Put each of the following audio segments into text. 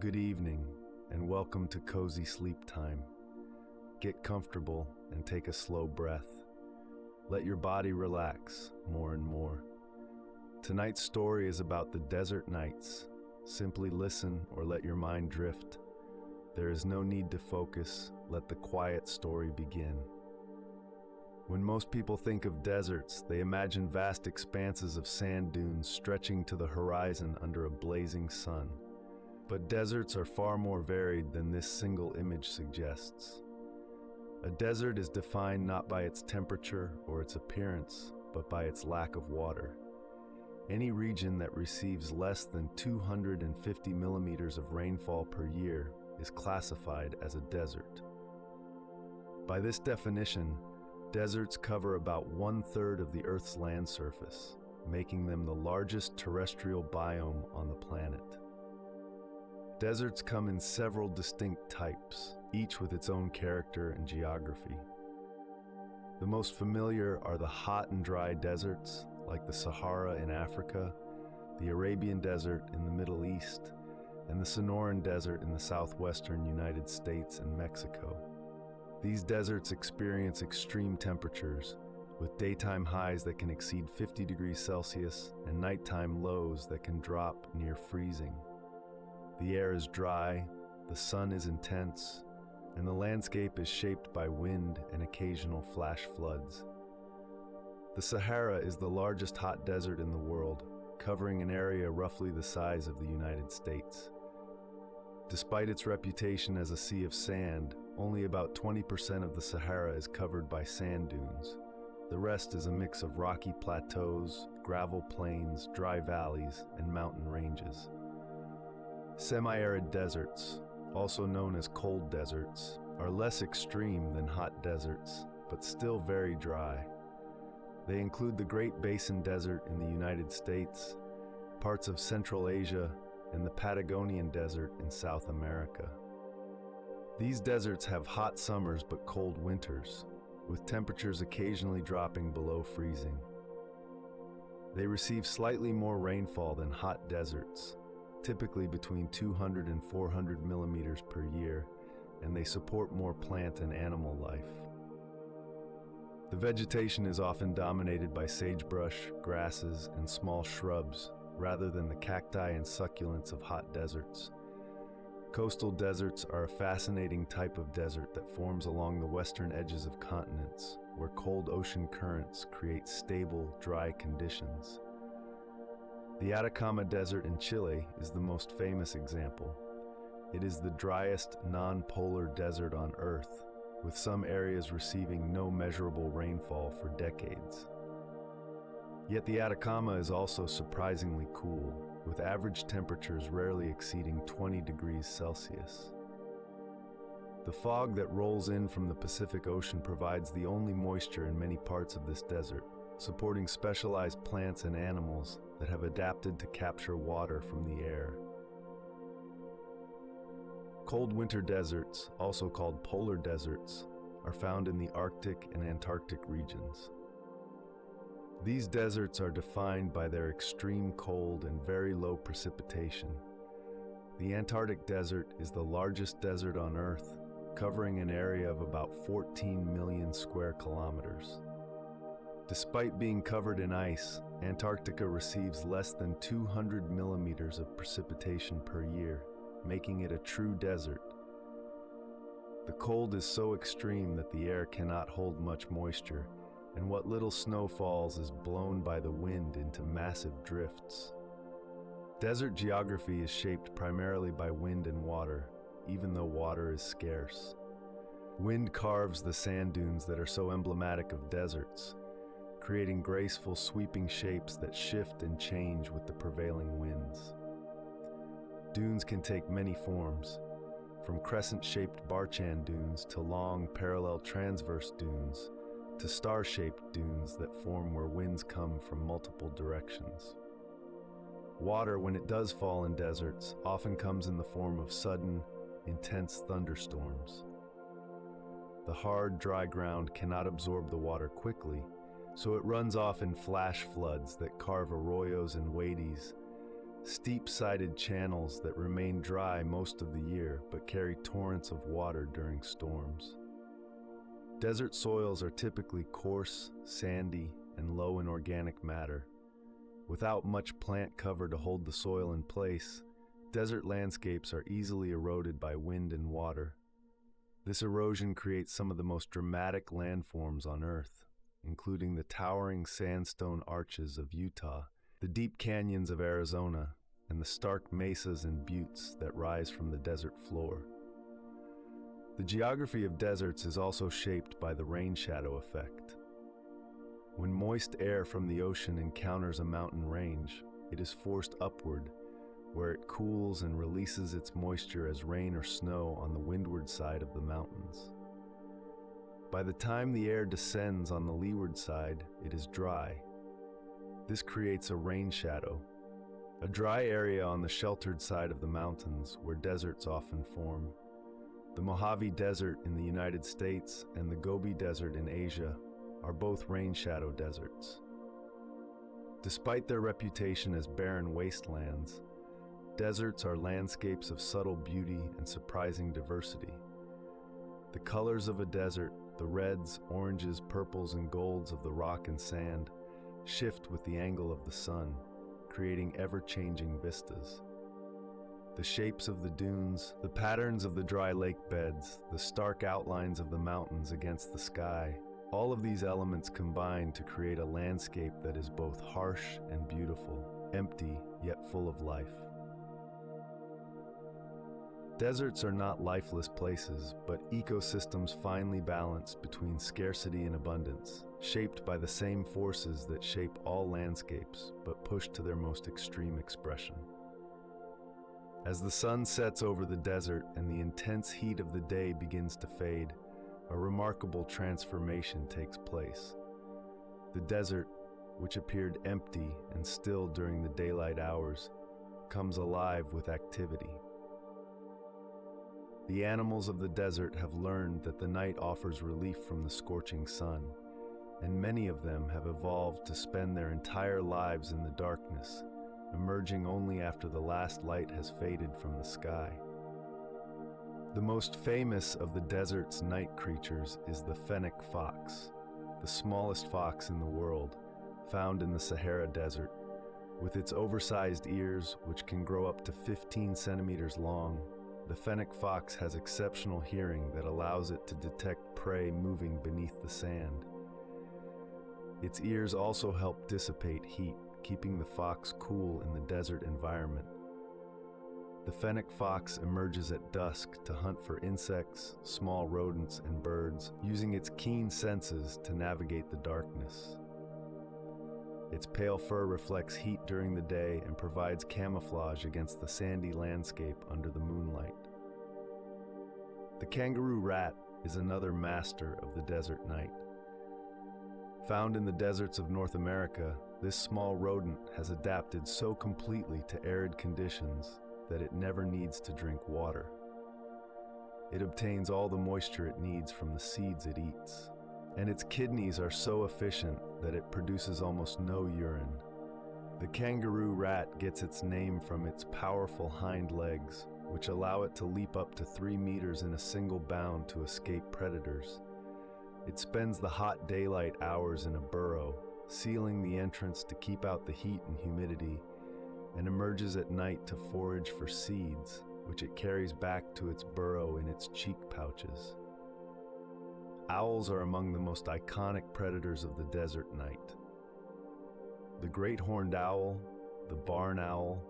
Good evening, and welcome to Cozy Sleep Time. Get comfortable and take a slow breath. Let your body relax more and more. Tonight's story is about the desert nights. Simply listen or let your mind drift. There is no need to focus. Let the quiet story begin. When most people think of deserts, they imagine vast expanses of sand dunes stretching to the horizon under a blazing sun. But deserts are far more varied than this single image suggests. A desert is defined not by its temperature or its appearance, but by its lack of water. Any region that receives less than 250 millimeters of rainfall per year is classified as a desert. By this definition, deserts cover about 1/3 of the Earth's land surface, making them the largest terrestrial biome on the planet. Deserts come in several distinct types, each with its own character and geography. The most familiar are the hot and dry deserts, like the Sahara in Africa, the Arabian Desert in the Middle East, and the Sonoran Desert in the southwestern United States and Mexico. These deserts experience extreme temperatures, with daytime highs that can exceed 50 degrees Celsius and nighttime lows that can drop near freezing. The air is dry, the sun is intense, and the landscape is shaped by wind and occasional flash floods. The Sahara is the largest hot desert in the world, covering an area roughly the size of the United States. Despite its reputation as a sea of sand, only about 20% of the Sahara is covered by sand dunes. The rest is a mix of rocky plateaus, gravel plains, dry valleys, and mountain ranges. Semi-arid deserts, also known as cold deserts, are less extreme than hot deserts, but still very dry. They include the Great Basin Desert in the United States, parts of Central Asia, and the Patagonian Desert in South America. These deserts have hot summers but cold winters, with temperatures occasionally dropping below freezing. They receive slightly more rainfall than hot deserts, typically between 200 and 400 millimeters per year, and they support more plant and animal life. The vegetation is often dominated by sagebrush, grasses, and small shrubs, rather than the cacti and succulents of hot deserts. Coastal deserts are a fascinating type of desert that forms along the western edges of continents, where cold ocean currents create stable, dry conditions. The Atacama Desert in Chile is the most famous example. It is the driest non-polar desert on Earth, with some areas receiving no measurable rainfall for decades. Yet the Atacama is also surprisingly cool, with average temperatures rarely exceeding 20 degrees Celsius. The fog that rolls in from the Pacific Ocean provides the only moisture in many parts of this desert, supporting specialized plants and animals that have adapted to capture water from the air. Cold winter deserts, also called polar deserts, are found in the Arctic and Antarctic regions. These deserts are defined by their extreme cold and very low precipitation. The Antarctic Desert is the largest desert on Earth, covering an area of about 14 million square kilometers. Despite being covered in ice, Antarctica receives less than 200 millimeters of precipitation per year, making it a true desert. The cold is so extreme that the air cannot hold much moisture, and what little snow falls is blown by the wind into massive drifts. Desert geography is shaped primarily by wind and water, even though water is scarce. Wind carves the sand dunes that are so emblematic of deserts, creating graceful, sweeping shapes that shift and change with the prevailing winds. Dunes can take many forms, from crescent-shaped barchan dunes to long, parallel transverse dunes, to star-shaped dunes that form where winds come from multiple directions. Water, when it does fall in deserts, often comes in the form of sudden, intense thunderstorms. The hard, dry ground cannot absorb the water quickly, so it runs off in flash floods that carve arroyos and wadis, steep-sided channels that remain dry most of the year but carry torrents of water during storms. Desert soils are typically coarse, sandy, and low in organic matter. Without much plant cover to hold the soil in place, desert landscapes are easily eroded by wind and water. This erosion creates some of the most dramatic landforms on Earth, including the towering sandstone arches of Utah, the deep canyons of Arizona, and the stark mesas and buttes that rise from the desert floor. The geography of deserts is also shaped by the rain shadow effect. When moist air from the ocean encounters a mountain range, it is forced upward, where it cools and releases its moisture as rain or snow on the windward side of the mountains. By the time the air descends on the leeward side, it is dry. This creates a rain shadow, a dry area on the sheltered side of the mountains where deserts often form. The Mojave Desert in the United States and the Gobi Desert in Asia are both rain shadow deserts. Despite their reputation as barren wastelands, deserts are landscapes of subtle beauty and surprising diversity. The colors of a desert, the reds, oranges, purples, and golds of the rock and sand, shift with the angle of the sun, creating ever-changing vistas. The shapes of the dunes, the patterns of the dry lake beds, the stark outlines of the mountains against the sky, all of these elements combine to create a landscape that is both harsh and beautiful, empty yet full of life. Deserts are not lifeless places, but ecosystems finely balanced between scarcity and abundance, shaped by the same forces that shape all landscapes, but pushed to their most extreme expression. As the sun sets over the desert and the intense heat of the day begins to fade, a remarkable transformation takes place. The desert, which appeared empty and still during the daylight hours, comes alive with activity. The animals of the desert have learned that the night offers relief from the scorching sun, and many of them have evolved to spend their entire lives in the darkness, emerging only after the last light has faded from the sky. The most famous of the desert's night creatures is the fennec fox, the smallest fox in the world, found in the Sahara Desert. With its oversized ears, which can grow up to 15 centimeters long, the fennec fox has exceptional hearing that allows it to detect prey moving beneath the sand. Its ears also help dissipate heat, keeping the fox cool in the desert environment. The fennec fox emerges at dusk to hunt for insects, small rodents, and birds, using its keen senses to navigate the darkness. Its pale fur reflects heat during the day and provides camouflage against the sandy landscape under the moonlight. The kangaroo rat is another master of the desert night. Found in the deserts of North America, this small rodent has adapted so completely to arid conditions that it never needs to drink water. It obtains all the moisture it needs from the seeds it eats, and its kidneys are so efficient that it produces almost no urine. The kangaroo rat gets its name from its powerful hind legs, which allow it to leap up to 3 meters in a single bound to escape predators. It spends the hot daylight hours in a burrow, sealing the entrance to keep out the heat and humidity, and emerges at night to forage for seeds, which it carries back to its burrow in its cheek pouches. Owls are among the most iconic predators of the desert night. The great horned owl, the barn owl,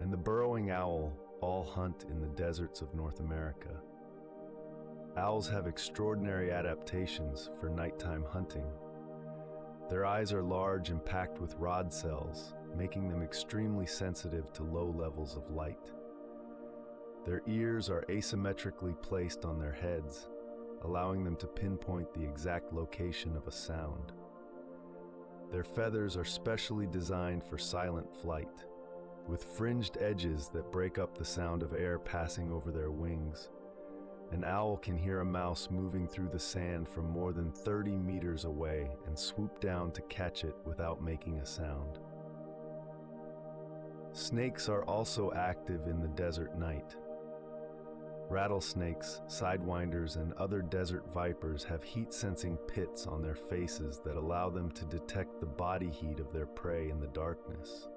and the burrowing owl all hunt in the deserts of North America. Owls have extraordinary adaptations for nighttime hunting. Their eyes are large and packed with rod cells, making them extremely sensitive to low levels of light. Their ears are asymmetrically placed on their heads, allowing them to pinpoint the exact location of a sound. Their feathers are specially designed for silent flight, with fringed edges that break up the sound of air passing over their wings. An owl can hear a mouse moving through the sand from more than 30 meters away and swoop down to catch it without making a sound. Snakes are also active in the desert night. Rattlesnakes, sidewinders, and other desert vipers have heat-sensing pits on their faces that allow them to detect the body heat of their prey in the darkness.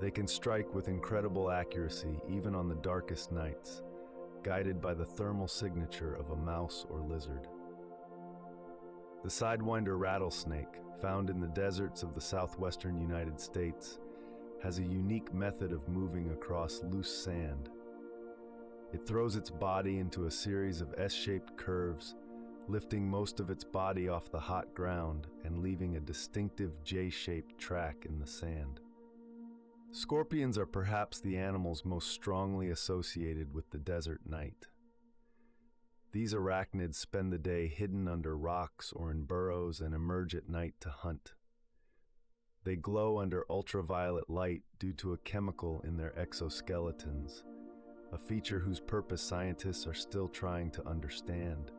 They can strike with incredible accuracy even on the darkest nights, guided by the thermal signature of a mouse or lizard. The sidewinder rattlesnake, found in the deserts of the southwestern United States, has a unique method of moving across loose sand. It throws its body into a series of S-shaped curves, lifting most of its body off the hot ground and leaving a distinctive J-shaped track in the sand. Scorpions are perhaps the animals most strongly associated with the desert night. These arachnids spend the day hidden under rocks or in burrows and emerge at night to hunt. They glow under ultraviolet light due to a chemical in their exoskeletons, a feature whose purpose scientists are still trying to understand.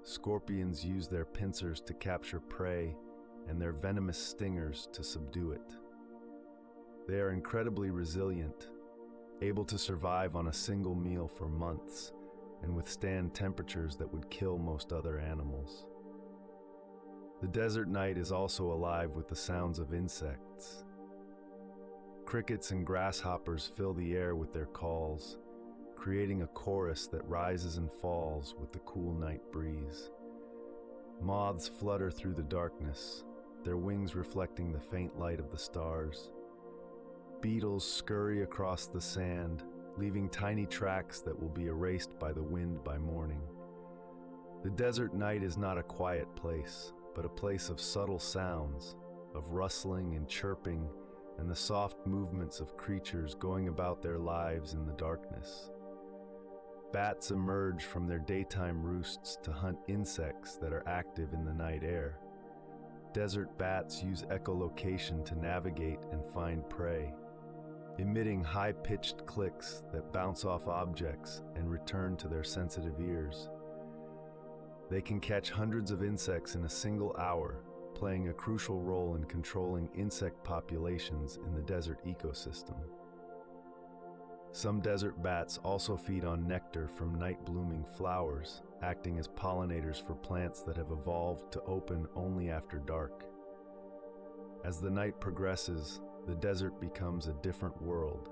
Scorpions use their pincers to capture prey and their venomous stingers to subdue it. They are incredibly resilient, able to survive on a single meal for months and withstand temperatures that would kill most other animals. The desert night is also alive with the sounds of insects. Crickets and grasshoppers fill the air with their calls, creating a chorus that rises and falls with the cool night breeze. Moths flutter through the darkness, their wings reflecting the faint light of the stars. Beetles scurry across the sand, leaving tiny tracks that will be erased by the wind by morning. The desert night is not a quiet place, but a place of subtle sounds, of rustling and chirping, and the soft movements of creatures going about their lives in the darkness. Bats emerge from their daytime roosts to hunt insects that are active in the night air. Desert bats use echolocation to navigate and find prey, emitting high-pitched clicks that bounce off objects and return to their sensitive ears. They can catch hundreds of insects in a single hour, playing a crucial role in controlling insect populations in the desert ecosystem. Some desert bats also feed on nectar from night-blooming flowers, acting as pollinators for plants that have evolved to open only after dark. As the night progresses, the desert becomes a different world.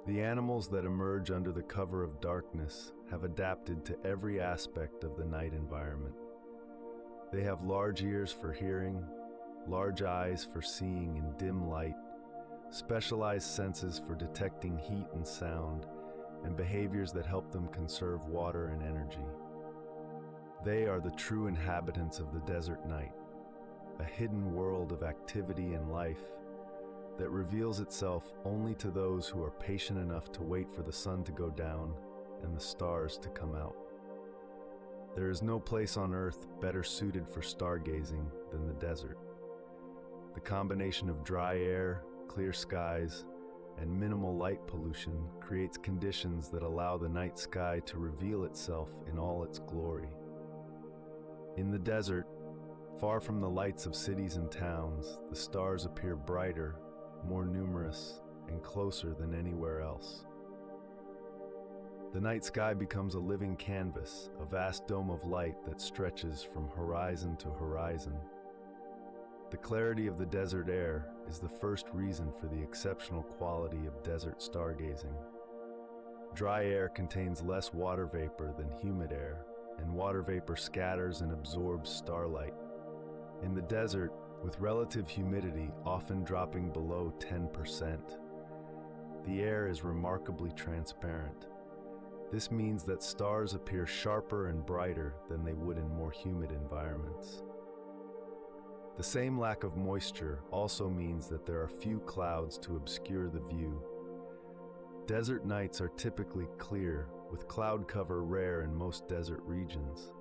The animals that emerge under the cover of darkness have adapted to every aspect of the night environment. They have large ears for hearing, large eyes for seeing in dim light, specialized senses for detecting heat and sound, and behaviors that help them conserve water and energy. They are the true inhabitants of the desert night, a hidden world of activity and life that reveals itself only to those who are patient enough to wait for the sun to go down and the stars to come out. There is no place on Earth better suited for stargazing than the desert. The combination of dry air, clear skies, and minimal light pollution creates conditions that allow the night sky to reveal itself in all its glory. In the desert, far from the lights of cities and towns, the stars appear brighter, more numerous, and closer than anywhere else. The night sky becomes a living canvas, a vast dome of light that stretches from horizon to horizon. The clarity of the desert air is the first reason for the exceptional quality of desert stargazing. Dry air contains less water vapor than humid air, and water vapor scatters and absorbs starlight. In the desert, with relative humidity often dropping below 10%, the air is remarkably transparent. This means that stars appear sharper and brighter than they would in more humid environments. The same lack of moisture also means that there are few clouds to obscure the view. Desert nights are typically clear, with cloud cover rare in most desert regions.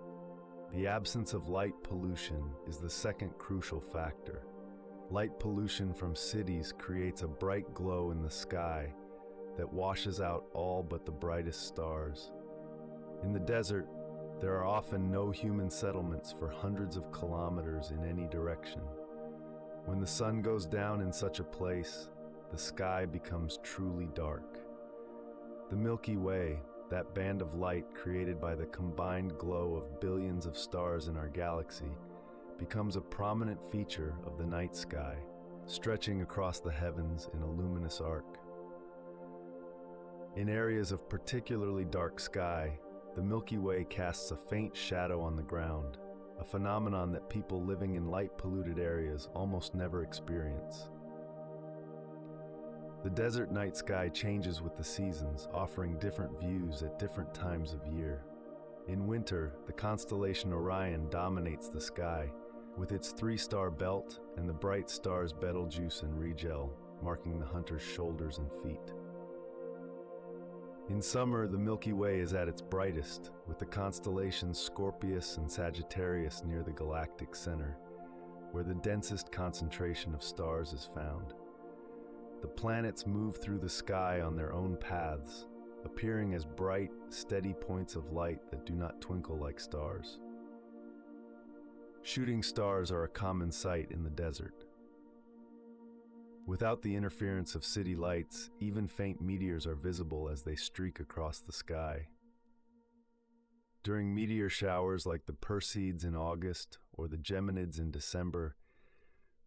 The absence of light pollution is the second crucial factor. Light pollution from cities creates a bright glow in the sky that washes out all but the brightest stars. In the desert, there are often no human settlements for hundreds of kilometers in any direction. When the sun goes down in such a place, the sky becomes truly dark. The Milky Way, that band of light created by the combined glow of billions of stars in our galaxy, becomes a prominent feature of the night sky, stretching across the heavens in a luminous arc. In areas of particularly dark sky, the Milky Way casts a faint shadow on the ground, a phenomenon that people living in light-polluted areas almost never experience. The desert night sky changes with the seasons, offering different views at different times of year. In winter, the constellation Orion dominates the sky, with its three-star belt and the bright stars Betelgeuse and Rigel marking the hunter's shoulders and feet. In summer, the Milky Way is at its brightest, with the constellations Scorpius and Sagittarius near the galactic center, where the densest concentration of stars is found. The planets move through the sky on their own paths, appearing as bright, steady points of light that do not twinkle like stars. Shooting stars are a common sight in the desert. Without the interference of city lights, even faint meteors are visible as they streak across the sky. During meteor showers like the Perseids in August or the Geminids in December,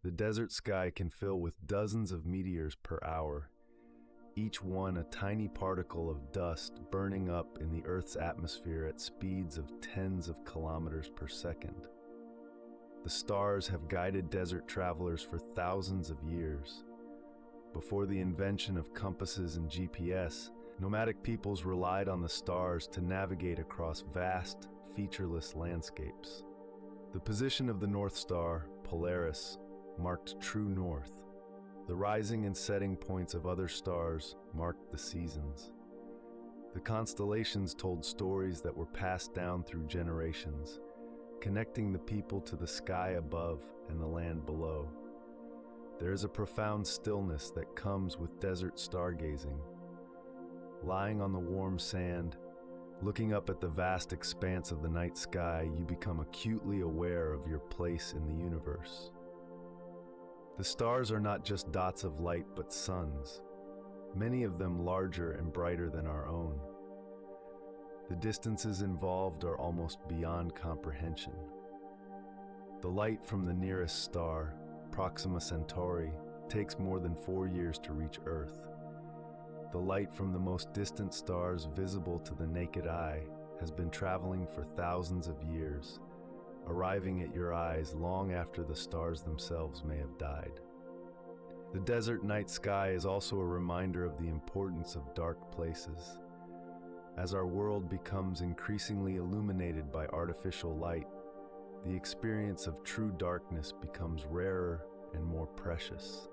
the desert sky can fill with dozens of meteors per hour, each one a tiny particle of dust burning up in the Earth's atmosphere at speeds of tens of kilometers per second. The stars have guided desert travelers for thousands of years. Before the invention of compasses and GPS, nomadic peoples relied on the stars to navigate across vast, featureless landscapes. The position of the North Star, Polaris, marked true north. The rising and setting points of other stars marked the seasons. The constellations told stories that were passed down through generations, connecting the people to the sky above and the land below. There is a profound stillness that comes with desert stargazing. Lying on the warm sand, looking up at the vast expanse of the night sky, you become acutely aware of your place in the universe. The stars are not just dots of light but suns, many of them larger and brighter than our own. The distances involved are almost beyond comprehension. The light from the nearest star, Proxima Centauri, takes more than 4 years to reach Earth. The light from the most distant stars visible to the naked eye has been traveling for thousands of years, arriving at your eyes long after the stars themselves may have died. The desert night sky is also a reminder of the importance of dark places. As our world becomes increasingly illuminated by artificial light, the experience of true darkness becomes rarer and more precious.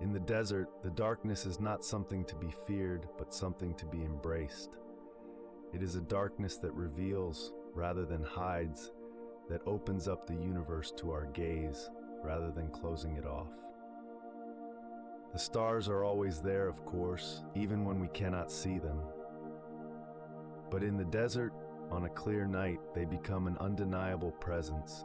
In the desert, the darkness is not something to be feared, but something to be embraced. It is a darkness that reveals, rather than hides, that opens up the universe to our gaze, rather than closing it off. The stars are always there, of course, even when we cannot see them. But in the desert, on a clear night, they become an undeniable presence,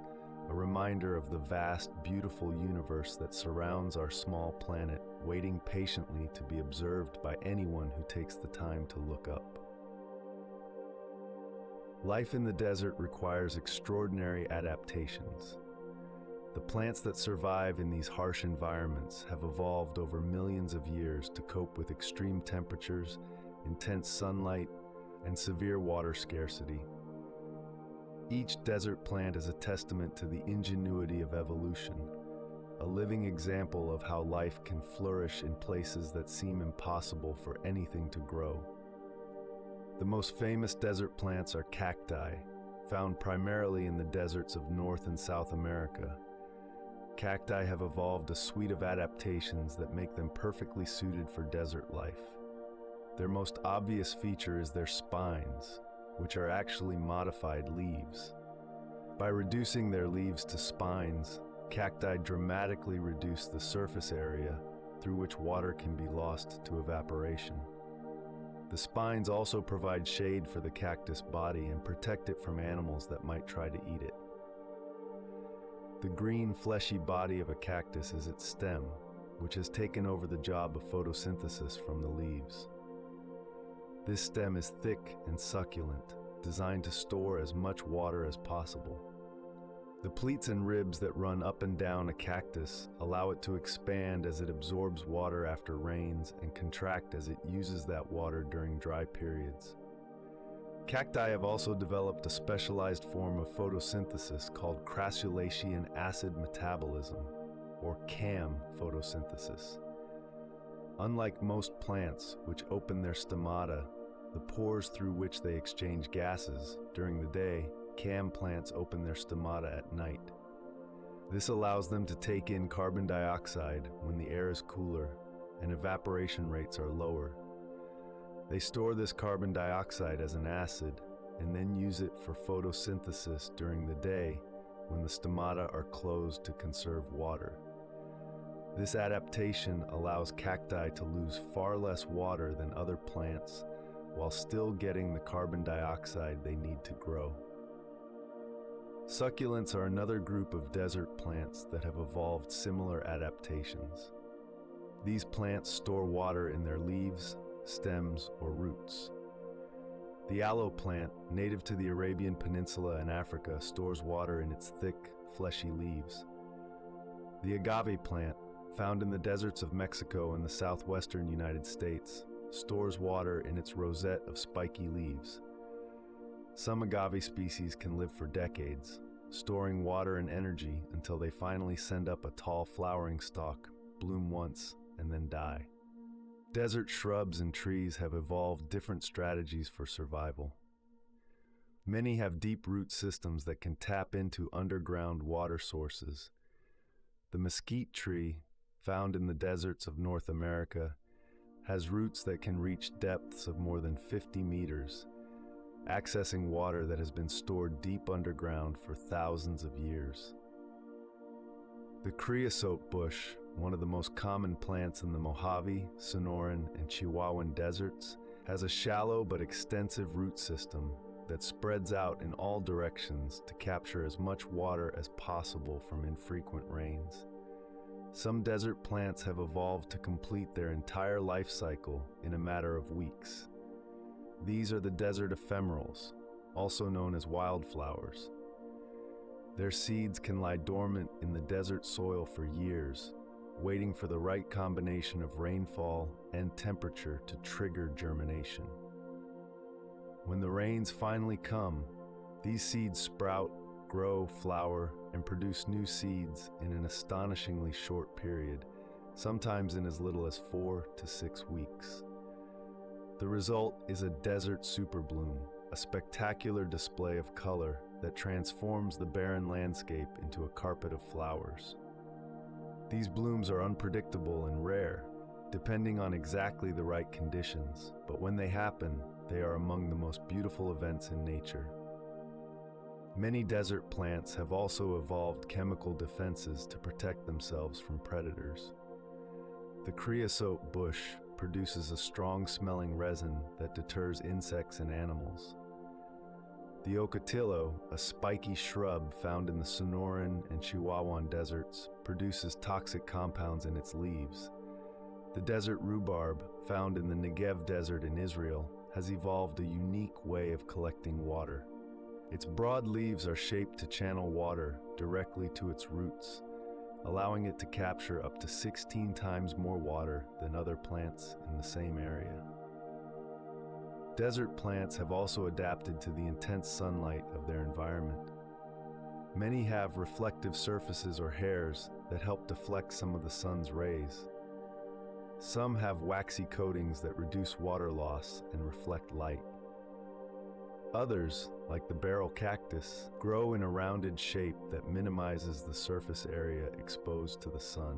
a reminder of the vast, beautiful universe that surrounds our small planet, waiting patiently to be observed by anyone who takes the time to look up. Life in the desert requires extraordinary adaptations. The plants that survive in these harsh environments have evolved over millions of years to cope with extreme temperatures, intense sunlight, and severe water scarcity. Each desert plant is a testament to the ingenuity of evolution, a living example of how life can flourish in places that seem impossible for anything to grow. The most famous desert plants are cacti, found primarily in the deserts of North and South America. Cacti have evolved a suite of adaptations that make them perfectly suited for desert life. Their most obvious feature is their spines, which are actually modified leaves. By reducing their leaves to spines, cacti dramatically reduce the surface area through which water can be lost to evaporation. The spines also provide shade for the cactus body and protect it from animals that might try to eat it. The green, fleshy body of a cactus is its stem, which has taken over the job of photosynthesis from the leaves. This stem is thick and succulent, designed to store as much water as possible. The pleats and ribs that run up and down a cactus allow it to expand as it absorbs water after rains and contract as it uses that water during dry periods. Cacti have also developed a specialized form of photosynthesis called crassulacean acid metabolism, or CAM photosynthesis. Unlike most plants, which open their stomata, the pores through which they exchange gases, during the day, CAM plants open their stomata at night. This allows them to take in carbon dioxide when the air is cooler and evaporation rates are lower. They store this carbon dioxide as an acid and then use it for photosynthesis during the day when the stomata are closed to conserve water. This adaptation allows cacti to lose far less water than other plants while still getting the carbon dioxide they need to grow. Succulents are another group of desert plants that have evolved similar adaptations. These plants store water in their leaves, stems, or roots. The aloe plant, native to the Arabian Peninsula and Africa, stores water in its thick, fleshy leaves. The agave plant, found in the deserts of Mexico and the southwestern United States, stores water in its rosette of spiky leaves. Some agave species can live for decades, storing water and energy until they finally send up a tall flowering stalk, bloom once, and then die. Desert shrubs and trees have evolved different strategies for survival. Many have deep root systems that can tap into underground water sources. The mesquite tree, found in the deserts of North America, has roots that can reach depths of more than 50 meters, accessing water that has been stored deep underground for thousands of years. The creosote bush, one of the most common plants in the Mojave, Sonoran, and Chihuahuan deserts, has a shallow but extensive root system that spreads out in all directions to capture as much water as possible from infrequent rains. Some desert plants have evolved to complete their entire life cycle in a matter of weeks. These are the desert ephemerals, also known as wildflowers. Their seeds can lie dormant in the desert soil for years, waiting for the right combination of rainfall and temperature to trigger germination. When the rains finally come, these seeds sprout, grow, flower, and produce new seeds in an astonishingly short period, sometimes in as little as 4 to 6 weeks. The result is a desert superbloom, a spectacular display of color that transforms the barren landscape into a carpet of flowers. These blooms are unpredictable and rare, depending on exactly the right conditions, but when they happen, they are among the most beautiful events in nature. Many desert plants have also evolved chemical defenses to protect themselves from predators. The creosote bush produces a strong-smelling resin that deters insects and animals. The ocotillo, a spiky shrub found in the Sonoran and Chihuahuan deserts, produces toxic compounds in its leaves. The desert rhubarb, found in the Negev desert in Israel, has evolved a unique way of collecting water. Its broad leaves are shaped to channel water directly to its roots, allowing it to capture up to 16 times more water than other plants in the same area. Desert plants have also adapted to the intense sunlight of their environment. Many have reflective surfaces or hairs that help deflect some of the sun's rays. Some have waxy coatings that reduce water loss and reflect light. Others, like the barrel cactus, grow in a rounded shape that minimizes the surface area exposed to the sun.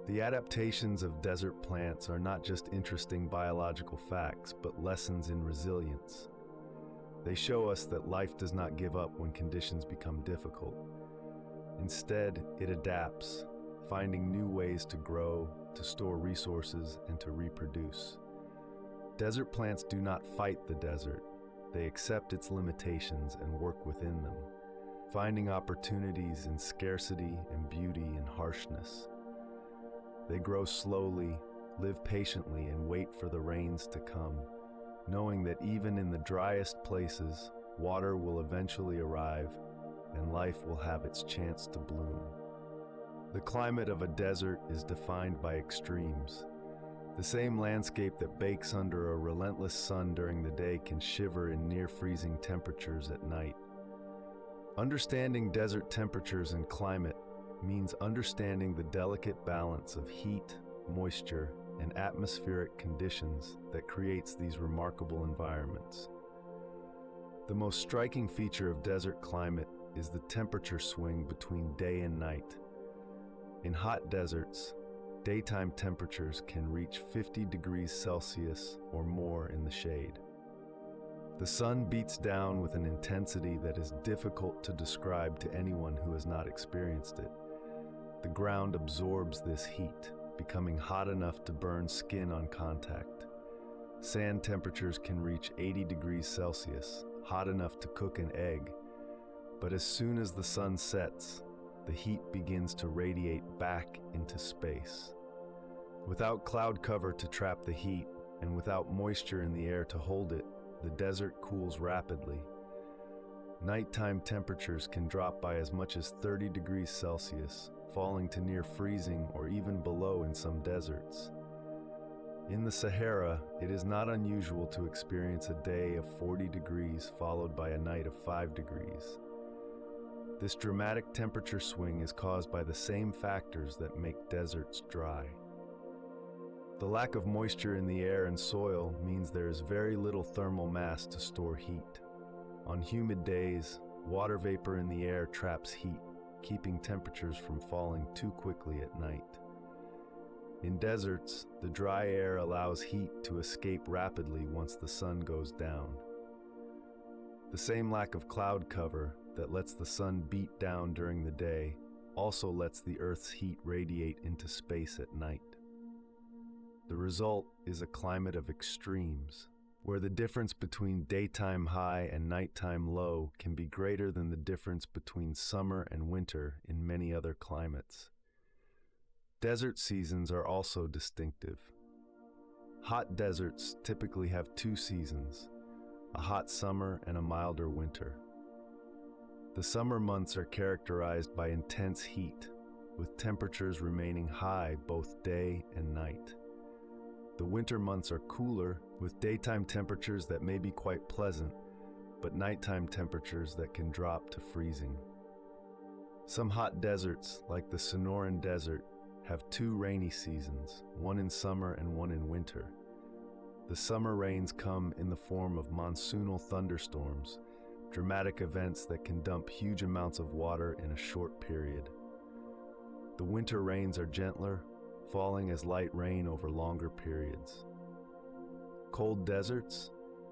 The adaptations of desert plants are not just interesting biological facts, but lessons in resilience. They show us that life does not give up when conditions become difficult. Instead, it adapts, finding new ways to grow, to store resources, and to reproduce. Desert plants do not fight the desert. They accept its limitations and work within them. finding opportunities in scarcity and beauty in harshness. They grow slowly, live patiently, and wait for the rains to come, knowing that even in the driest places, water will eventually arrive and life will have its chance to bloom. The climate of a desert is defined by extremes. The same landscape that bakes under a relentless sun during the day can shiver in near-freezing temperatures at night. Understanding desert temperatures and climate means understanding the delicate balance of heat, moisture, and atmospheric conditions that creates these remarkable environments. The most striking feature of desert climate is the temperature swing between day and night. In hot deserts, daytime temperatures can reach 50 degrees Celsius or more in the shade. The sun beats down with an intensity that is difficult to describe to anyone who has not experienced it. The ground absorbs this heat, becoming hot enough to burn skin on contact. Sand temperatures can reach 80 degrees Celsius, hot enough to cook an egg. But as soon as the sun sets, the heat begins to radiate back into space. Without cloud cover to trap the heat, and without moisture in the air to hold it, the desert cools rapidly. Nighttime temperatures can drop by as much as 30 degrees Celsius, falling to near freezing or even below in some deserts. In the Sahara, it is not unusual to experience a day of 40 degrees followed by a night of 5 degrees. This dramatic temperature swing is caused by the same factors that make deserts dry. The lack of moisture in the air and soil means there is very little thermal mass to store heat. On humid days, water vapor in the air traps heat, keeping temperatures from falling too quickly at night. In deserts, the dry air allows heat to escape rapidly once the sun goes down. The same lack of cloud cover that lets the sun beat down during the day also lets the Earth's heat radiate into space at night. The result is a climate of extremes, where the difference between daytime high and nighttime low can be greater than the difference between summer and winter in many other climates. Desert seasons are also distinctive. Hot deserts typically have two seasons, a hot summer and a milder winter. The summer months are characterized by intense heat, with temperatures remaining high both day and night. The winter months are cooler, with daytime temperatures that may be quite pleasant, but nighttime temperatures that can drop to freezing. Some hot deserts, like the Sonoran Desert, have two rainy seasons, one in summer and one in winter. The summer rains come in the form of monsoonal thunderstorms, dramatic events that can dump huge amounts of water in a short period. The winter rains are gentler, falling as light rain over longer periods. Cold deserts,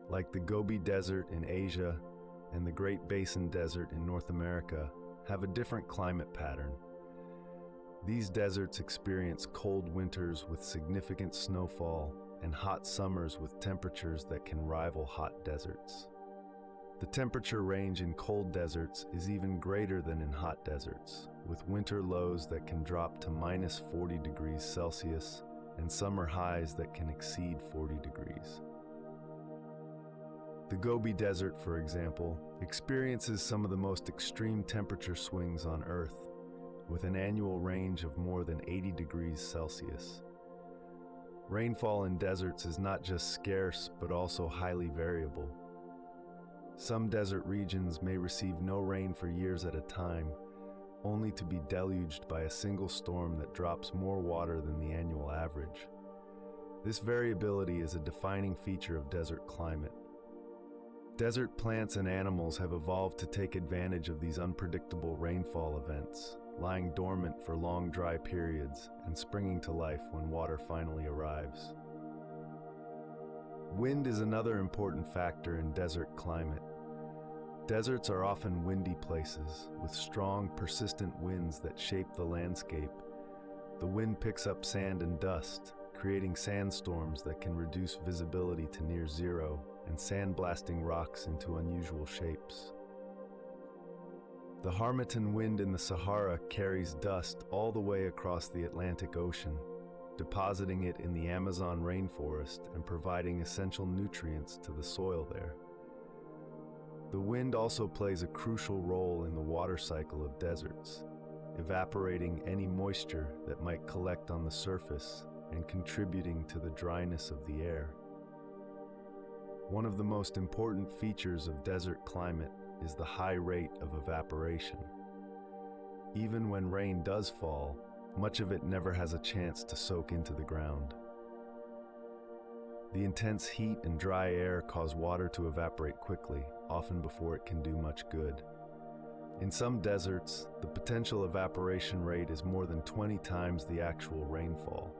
like the Gobi Desert in Asia and the Great Basin Desert in North America, have a different climate pattern. These deserts experience cold winters with significant snowfall and hot summers with temperatures that can rival hot deserts. The temperature range in cold deserts is even greater than in hot deserts, with winter lows that can drop to minus 40 degrees Celsius and summer highs that can exceed 40 degrees. The Gobi Desert, for example, experiences some of the most extreme temperature swings on Earth, with an annual range of more than 80 degrees Celsius. Rainfall in deserts is not just scarce, but also highly variable. Some desert regions may receive no rain for years at a time, only to be deluged by a single storm that drops more water than the annual average. This variability is a defining feature of desert climate. Desert plants and animals have evolved to take advantage of these unpredictable rainfall events, lying dormant for long dry periods and springing to life when water finally arrives. Wind is another important factor in desert climate. Deserts are often windy places, with strong, persistent winds that shape the landscape. The wind picks up sand and dust, creating sandstorms that can reduce visibility to near zero and sandblasting rocks into unusual shapes. The Harmattan wind in the Sahara carries dust all the way across the Atlantic Ocean, depositing it in the Amazon rainforest and providing essential nutrients to the soil there. The wind also plays a crucial role in the water cycle of deserts, evaporating any moisture that might collect on the surface and contributing to the dryness of the air. One of the most important features of desert climate is the high rate of evaporation. Even when rain does fall, much of it never has a chance to soak into the ground. The intense heat and dry air cause water to evaporate quickly, often before it can do much good. In some deserts, the potential evaporation rate is more than 20 times the actual rainfall.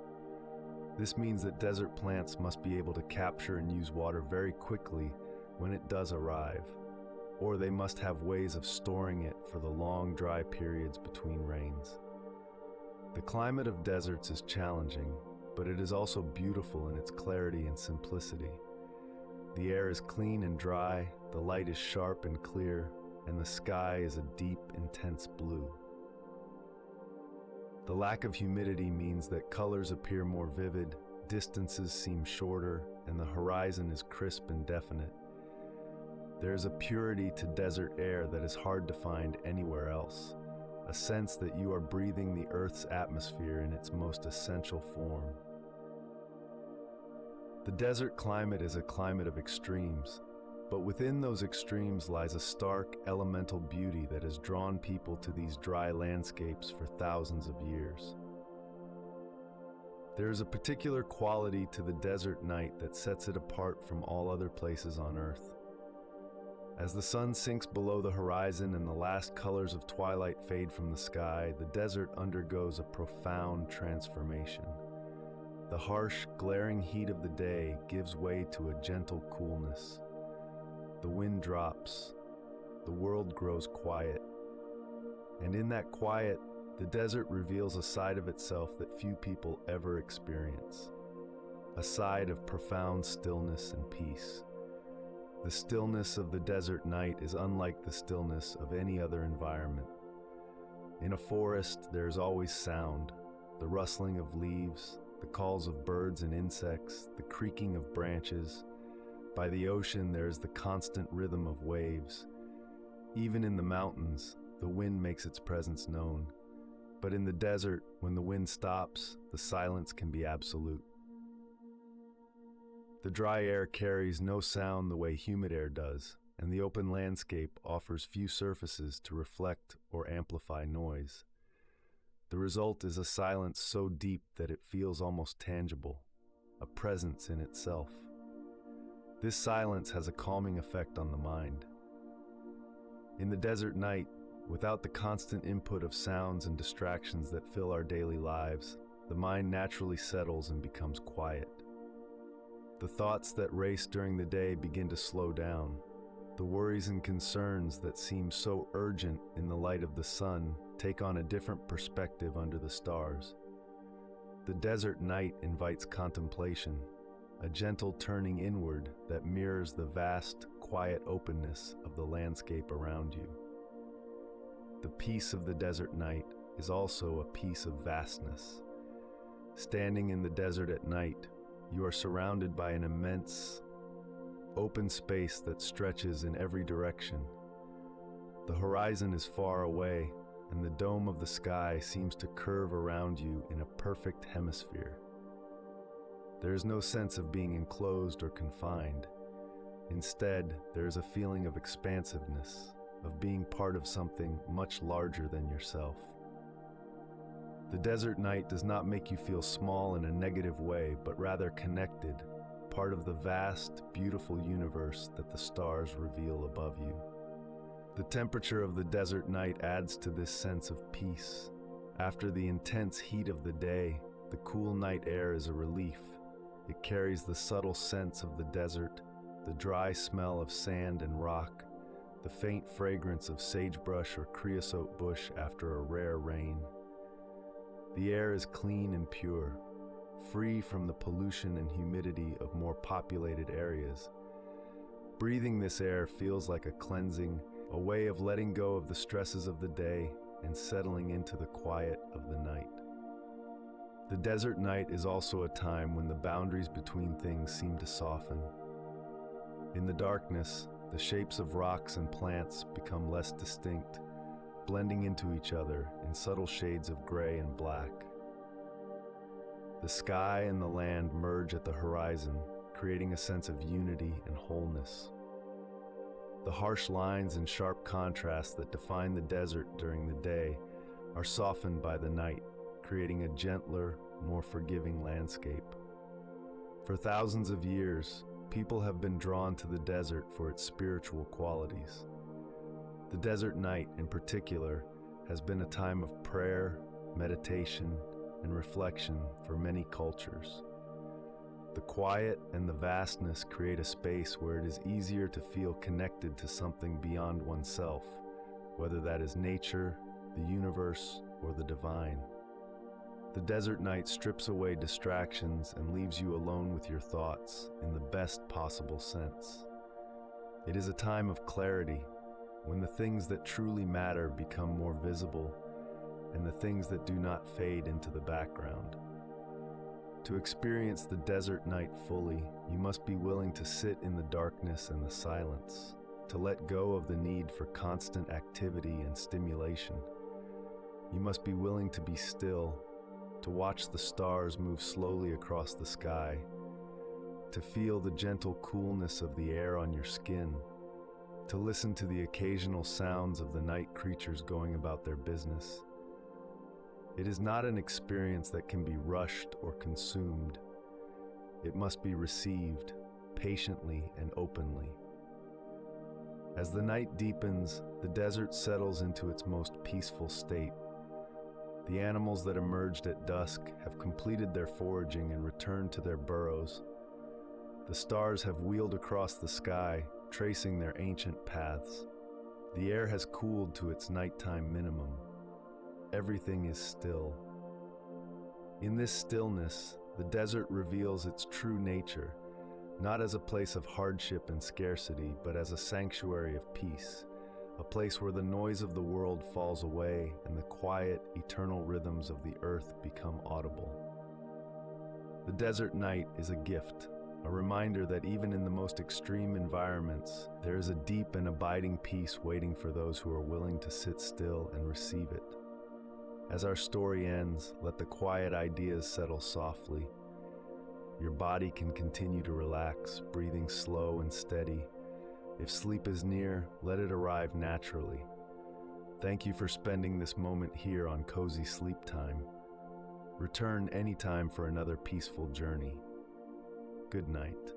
This means that desert plants must be able to capture and use water very quickly when it does arrive, or they must have ways of storing it for the long, dry periods between rains. The climate of deserts is challenging, but it is also beautiful in its clarity and simplicity. The air is clean and dry, the light is sharp and clear, and the sky is a deep, intense blue. The lack of humidity means that colors appear more vivid, distances seem shorter, and the horizon is crisp and definite. There is a purity to desert air that is hard to find anywhere else, a sense that you are breathing the Earth's atmosphere in its most essential form. The desert climate is a climate of extremes, but within those extremes lies a stark, elemental beauty that has drawn people to these dry landscapes for thousands of years. There is a particular quality to the desert night that sets it apart from all other places on Earth. As the sun sinks below the horizon and the last colors of twilight fade from the sky, the desert undergoes a profound transformation. The harsh, glaring heat of the day gives way to a gentle coolness. The wind drops, the world grows quiet, and in that quiet, the desert reveals a side of itself that few people ever experience, a side of profound stillness and peace. The stillness of the desert night is unlike the stillness of any other environment. In a forest, there is always sound, the rustling of leaves, the calls of birds and insects, the creaking of branches. By the ocean, there is the constant rhythm of waves. Even in the mountains, the wind makes its presence known. But in the desert, when the wind stops, the silence can be absolute. The dry air carries no sound the way humid air does, and the open landscape offers few surfaces to reflect or amplify noise. The result is a silence so deep that it feels almost tangible, a presence in itself. This silence has a calming effect on the mind. In the desert night, without the constant input of sounds and distractions that fill our daily lives, the mind naturally settles and becomes quiet. The thoughts that race during the day begin to slow down. The worries and concerns that seem so urgent in the light of the sun take on a different perspective under the stars. The desert night invites contemplation, a gentle turning inward that mirrors the vast, quiet openness of the landscape around you. The peace of the desert night is also a peace of vastness. Standing in the desert at night, you are surrounded by an immense, open space that stretches in every direction. The horizon is far away, and the dome of the sky seems to curve around you in a perfect hemisphere. There is no sense of being enclosed or confined. Instead, there is a feeling of expansiveness, of being part of something much larger than yourself. The desert night does not make you feel small in a negative way, but rather connected, part of the vast, beautiful universe that the stars reveal above you. The temperature of the desert night adds to this sense of peace. After the intense heat of the day, the cool night air is a relief. It carries the subtle sense of the desert, the dry smell of sand and rock, the faint fragrance of sagebrush or creosote bush after a rare rain. The air is clean and pure, free from the pollution and humidity of more populated areas. Breathing this air feels like a cleansing, a way of letting go of the stresses of the day and settling into the quiet of the night. The desert night is also a time when the boundaries between things seem to soften. In the darkness, the shapes of rocks and plants become less distinct, blending into each other in subtle shades of gray and black. The sky and the land merge at the horizon, creating a sense of unity and wholeness. The harsh lines and sharp contrasts that define the desert during the day are softened by the night, creating a gentler, more forgiving landscape. For thousands of years, people have been drawn to the desert for its spiritual qualities. The desert night, in particular, has been a time of prayer, meditation, and reflection for many cultures. The quiet and the vastness create a space where it is easier to feel connected to something beyond oneself, whether that is nature, the universe, or the divine. The desert night strips away distractions and leaves you alone with your thoughts in the best possible sense. It is a time of clarity, when the things that truly matter become more visible and the things that do not fade into the background. To experience the desert night fully, you must be willing to sit in the darkness and the silence, to let go of the need for constant activity and stimulation. You must be willing to be still, to watch the stars move slowly across the sky, to feel the gentle coolness of the air on your skin, to listen to the occasional sounds of the night creatures going about their business. It is not an experience that can be rushed or consumed. It must be received patiently and openly. As the night deepens, the desert settles into its most peaceful state. The animals that emerged at dusk have completed their foraging and returned to their burrows. The stars have wheeled across the sky, tracing their ancient paths. The air has cooled to its nighttime minimum. Everything is still. In this stillness, the desert reveals its true nature, not as a place of hardship and scarcity, but as a sanctuary of peace, a place where the noise of the world falls away and the quiet, eternal rhythms of the earth become audible. The desert night is a gift, a reminder that even in the most extreme environments, there is a deep and abiding peace waiting for those who are willing to sit still and receive it. As our story ends, let the quiet ideas settle softly. Your body can continue to relax, breathing slow and steady. If sleep is near, let it arrive naturally. Thank you for spending this moment here on Cozy Sleep Time. Return anytime for another peaceful journey. Good night.